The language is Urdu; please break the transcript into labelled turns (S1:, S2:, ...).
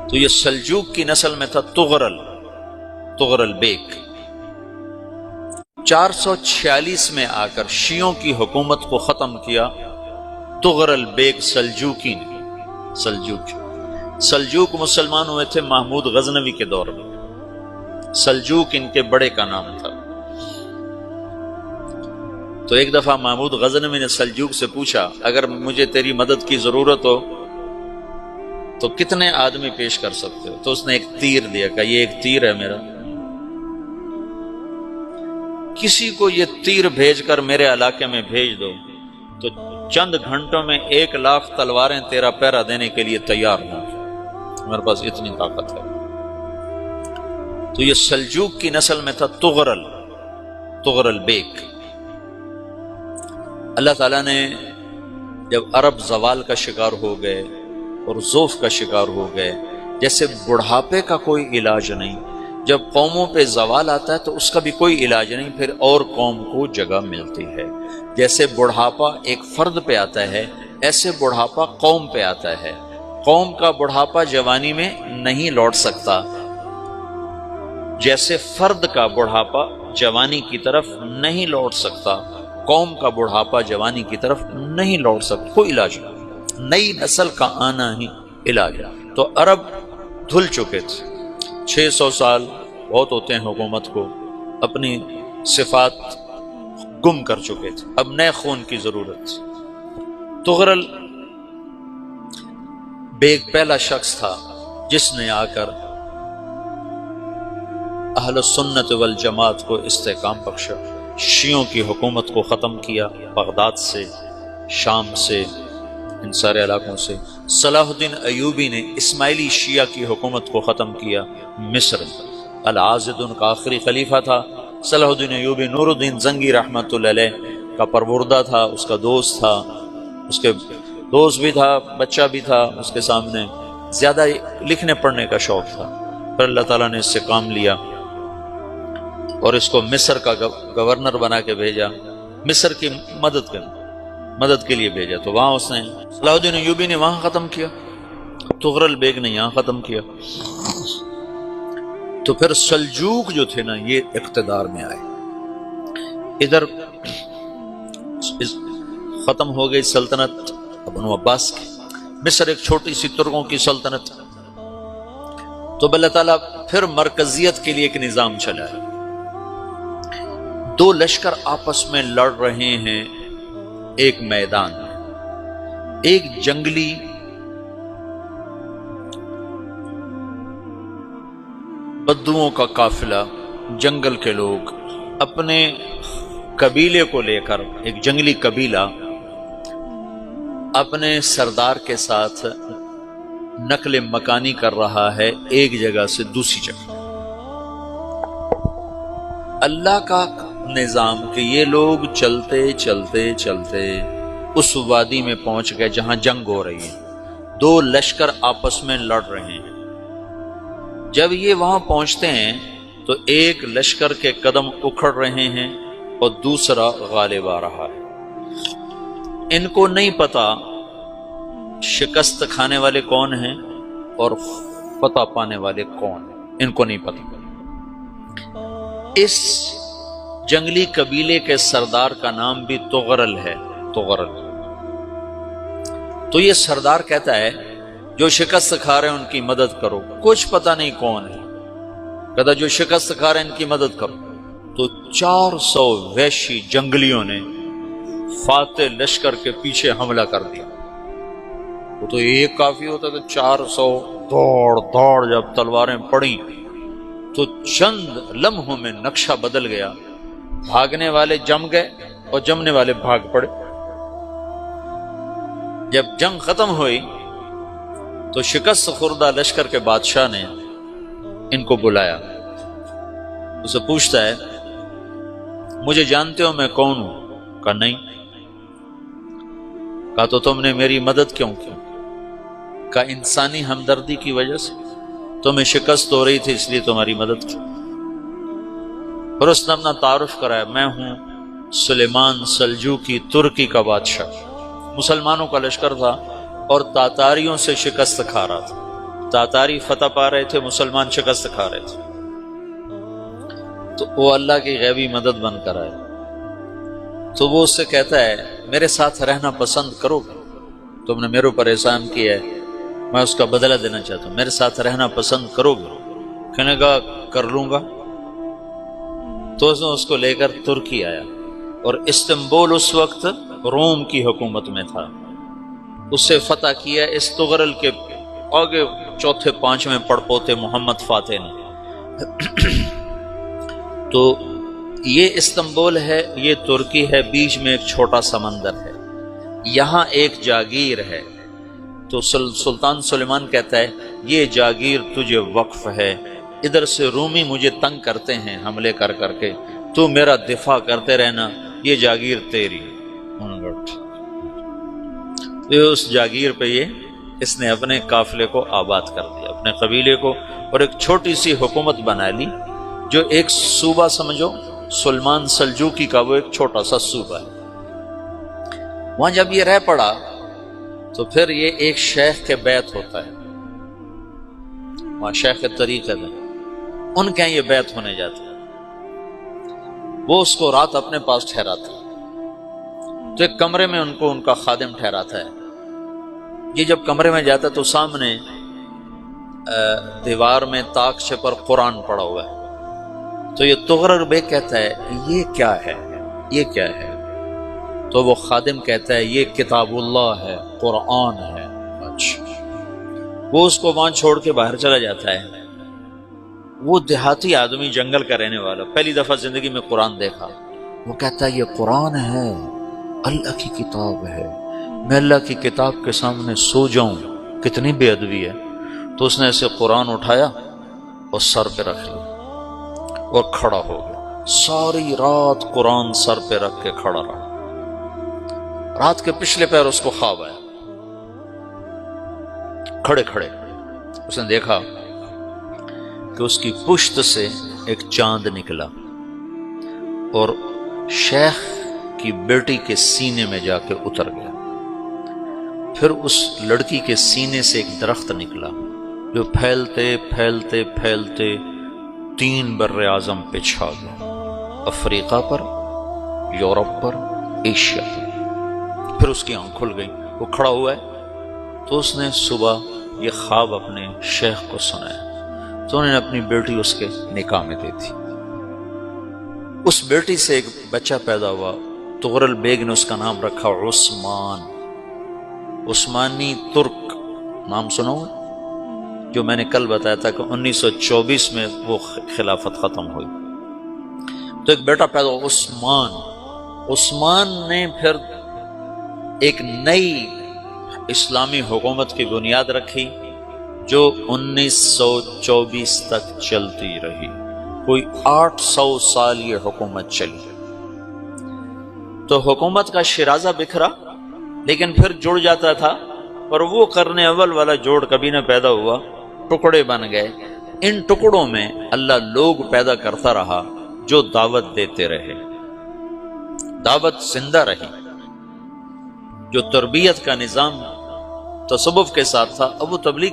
S1: تو یہ سلجوق کی نسل میں تھا تغرل بیگ۔ 446 میں آ کر شیعوں کی حکومت کو ختم کیا تغرل بیگ سلجوقی نے۔ سلجوق مسلمان ہوئے تھے محمود غزنوی کے دور میں، سلجوق ان کے بڑے کا نام تھا۔ تو ایک دفعہ محمود غزنوی نے سلجوق سے پوچھا اگر مجھے تیری مدد کی ضرورت ہو تو کتنے آدمی پیش کر سکتے ہو؟ تو اس نے ایک تیر دیا، کہا یہ ایک تیر ہے میرا، کسی کو یہ تیر بھیج کر میرے علاقے میں بھیج دو تو چند گھنٹوں میں 1,00,000 تلواریں تیرا پیرا دینے کے لیے تیار ہوں، میرے پاس اتنی طاقت ہے۔ تو یہ سلجوق کی نسل میں تھا تغرل بیگ۔ اللہ تعالیٰ نے جب عرب زوال کا شکار ہو گئے اور ضعف کا شکار ہو گئے، جیسے بڑھاپے کا کوئی علاج نہیں، جب قوموں پہ زوال آتا ہے تو اس کا بھی کوئی علاج نہیں، پھر اور قوم کو جگہ ملتی ہے۔ جیسے بڑھاپا ایک فرد پہ آتا ہے، ایسے بڑھاپا قوم پہ آتا ہے۔ قوم کا بڑھاپا جوانی میں نہیں لوٹ سکتا، جیسے فرد کا بڑھاپا جوانی کی طرف نہیں لوٹ سکتا، قوم کا بڑھاپا جوانی کی طرف نہیں لوٹ سکتا، کوئی علاج نہیں، نئی نسل کا آنا ہی علاج ہے۔ تو عرب دھل چکے تھے، 600 سال بہت ہوتے ہیں حکومت کو، اپنی صفات گم کر چکے تھے، اب نئے خون کی ضرورت تھی۔ تغرل بیگ پہلا شخص تھا جس نے آ کر اہل سنت والجماعت کو استحکام بخشا، شیعوں کی حکومت کو ختم کیا، بغداد سے، شام سے، ان سارے علاقوں سے۔ صلاح الدین ایوبی نے اسماعیلی شیعہ کی حکومت کو ختم کیا، مصر۔ العاضد ان کا آخری خلیفہ تھا صلاح الدین ایوبی، نور الدین زنگی رحمۃ اللہ علیہ کا پروردہ تھا، اس کا دوست تھا، اس کے دوست بھی تھا، بچہ بھی تھا اس کے سامنے، زیادہ لکھنے پڑھنے کا شوق تھا۔ پھر اللہ تعالیٰ نے اس سے کام لیا اور اس کو مصر کا گورنر بنا کے بھیجا، مصر کی مدد کے لیے بھیجا۔ تو وہاں اس نے صلاح الدین ایوبی نے وہاں ختم کیا، تغرل بیگ نے یہاں ختم کیا۔ تو پھر سلجوق جو تھے نا یہ اقتدار میں آئے، ادھر ختم ہو گئی سلطنت بنو عباس کی، مصر ایک چھوٹی سی ترکوں کی سلطنت۔ تو اللہ تعالیٰ پھر مرکزیت کے لیے ایک نظام چلایا، دو لشکر آپس میں لڑ رہے ہیں ایک میدان میں، ایک جنگلی بدوؤں کا قافلہ، جنگل کے لوگ اپنے قبیلے کو لے کر، ایک جنگلی قبیلہ اپنے سردار کے ساتھ نقل مکانی کر رہا ہے ایک جگہ سے دوسری جگہ۔ اللہ کا نظام کہ یہ لوگ چلتے چلتے چلتے اس وادی میں پہنچ گئے جہاں جنگ ہو رہی ہے، دو لشکر آپس میں لڑ رہے ہیں۔ جب یہ وہاں پہنچتے ہیں تو ایک لشکر کے قدم اکھڑ رہے ہیں اور دوسرا غالب آ رہا ہے۔ ان کو نہیں پتا شکست کھانے والے کون ہیں اور فتح پانے والے کون ہیں، ان کو نہیں پتا۔ اس جنگلی قبیلے کے سردار کا نام بھی تغرل ہے، تغرل۔ تو یہ سردار کہتا ہے جو شکست کھا رہے ہیں ان کی مدد کرو، کچھ پتہ نہیں کون ہے، کہتا جو شکست کھا رہے ہیں ان کی مدد کرو۔ تو 400 وحشی جنگلیوں نے فاتح لشکر کے پیچھے حملہ کر دیا۔ وہ تو ایک کافی ہوتا تھا، 400 دوڑ جب تلواریں پڑیں تو چند لمحوں میں نقشہ بدل گیا، بھاگنے والے جم گئے اور جمنے والے بھاگ پڑے۔ جب جنگ ختم ہوئی تو شکست خوردہ لشکر کے بادشاہ نے ان کو بلایا، اسے پوچھتا ہے مجھے جانتے ہو میں کون ہوں؟ کہا نہیں۔ کہا تو تم نے میری مدد کیوں کی؟ کہا انسانی ہمدردی کی وجہ سے، تمہیں شکست ہو رہی تھی اس لیے تمہاری مدد کی۔ پھر اس نے اپنا تعارف کرایا، میں ہوں سلیمان سلجوقی، ترکی کا بادشاہ۔ مسلمانوں کا لشکر تھا اور تاتاریوں سے شکست کھا رہا تھا۔ تاتاری فتح پا رہے تھے، مسلمان شکست کھا رہے تھے، تو وہ اللہ کی غیبی مدد بن کر آئے۔ تو وہ اس سے کہتا ہے میرے ساتھ رہنا پسند کرو گے؟ تم نے میرے اوپر احسان کیا ہے، میں اس کا بدلہ دینا چاہتا ہوں، میرے ساتھ رہنا پسند کرو گے؟ کہنے کا کر لوں گا۔ تو اس نے اس کو لے کر ترکی آیا، اور استنبول اس وقت روم کی حکومت میں تھا، اسے فتح کیا اس تغرل کے آگے چوتھے پانچویں پڑپوتے محمد فاتح نے۔ تو یہ استنبول ہے، یہ ترکی ہے، بیچ میں ایک چھوٹا سمندر ہے، یہاں ایک جاگیر ہے۔ تو سلطان سلیمان کہتا ہے یہ جاگیر تجھے وقف ہے، ادھر سے رومی مجھے تنگ کرتے ہیں حملے کر کر کے، تو میرا دفاع کرتے رہنا، یہ جاگیر تیری۔ اس جاگیر پہ اس نے اپنے قافلے کو آباد کر دیا، اپنے قبیلے کو، اور ایک چھوٹی سی حکومت بنا لی، جو ایک صوبہ سمجھو، سلمان سلجوقی کا وہ ایک چھوٹا سا صوبہ ہے۔ وہاں جب یہ رہ پڑا تو پھر یہ ایک شیخ کے بیعت ہوتا ہے، وہاں شیخ طریقہ ہے، ان کے یہ بیعت ہونے جاتا ہے، وہ اس کو رات اپنے پاس ٹھہراتا ہے، تو ایک کمرے میں ان کو ان کا خادم ٹھہراتا ہے۔ یہ جب کمرے میں جاتا ہے تو سامنے دیوار میں طاقچے پر قرآن پڑا ہوا ہے، تو یہ تغرل بیگ کہتا ہے یہ کیا ہے، یہ کیا ہے؟ تو وہ خادم کہتا ہے یہ کتاب اللہ ہے، قرآن ہے۔ اچھا، وہ اس کو وہاں چھوڑ کے باہر چلا جاتا ہے۔ وہ دیہاتی آدمی، جنگل کا رہنے والا، پہلی دفعہ زندگی میں قرآن دیکھا، وہ کہتا ہے یہ قرآن ہے، اللہ کی کتاب ہے، میں اللہ کی کتاب کے سامنے سو جاؤں، کتنی بے ادبی ہے۔ تو اس نے ایسے قرآن اٹھایا اور سر پہ رکھ لیا اور کھڑا ہو گیا، ساری رات قرآن سر پہ رکھ کے کھڑا رہا۔ رات کے پچھلے پہر اس کو خواب آیا، کھڑے کھڑے اس نے دیکھا کہ اس کی پشت سے ایک چاند نکلا اور شیخ کی بیٹی کے سینے میں جا کے اتر گیا۔ پھر اس لڑکی کے سینے سے ایک درخت نکلا جو پھیلتے پھیلتے پھیلتے 3 بر اعظم پہ چھا گیا، افریقہ پر، یورپ پر، ایشیا پر۔ پھر اس کی آنکھ کھل گئی، وہ کھڑا ہوا ہے، تو اس نے صبح یہ خواب اپنے شیخ کو سنایا، تو انہوں نے اپنی بیٹی اس کے نکاح میں دے دی۔ اس بیٹی سے ایک بچہ پیدا ہوا، تغرل بیگ نے اس کا نام رکھا عثمان، عثمانی ترک نام سنا ہوا، جو میں نے کل بتایا تھا کہ 1924 میں وہ خلافت ختم ہوئی۔ تو ایک بیٹا پیدا ہوا عثمان۔ عثمان نے پھر ایک نئی اسلامی حکومت کی بنیاد رکھی جو 1924 تک چلتی رہی، کوئی 800 سال یہ حکومت چلی۔ تو حکومت کا شرازہ بکھرا، لیکن پھر جڑ جاتا تھا، اور وہ قرن اول والا جوڑ کبھی نہ پیدا ہوا، ٹکڑے بن گئے۔ ان ٹکڑوں میں اللہ لوگ پیدا کرتا رہا جو دعوت دیتے رہے، دعوت زندہ رہی، جو تربیت کا نظام تصوف کے ساتھ تھا اب وہ تبلیغ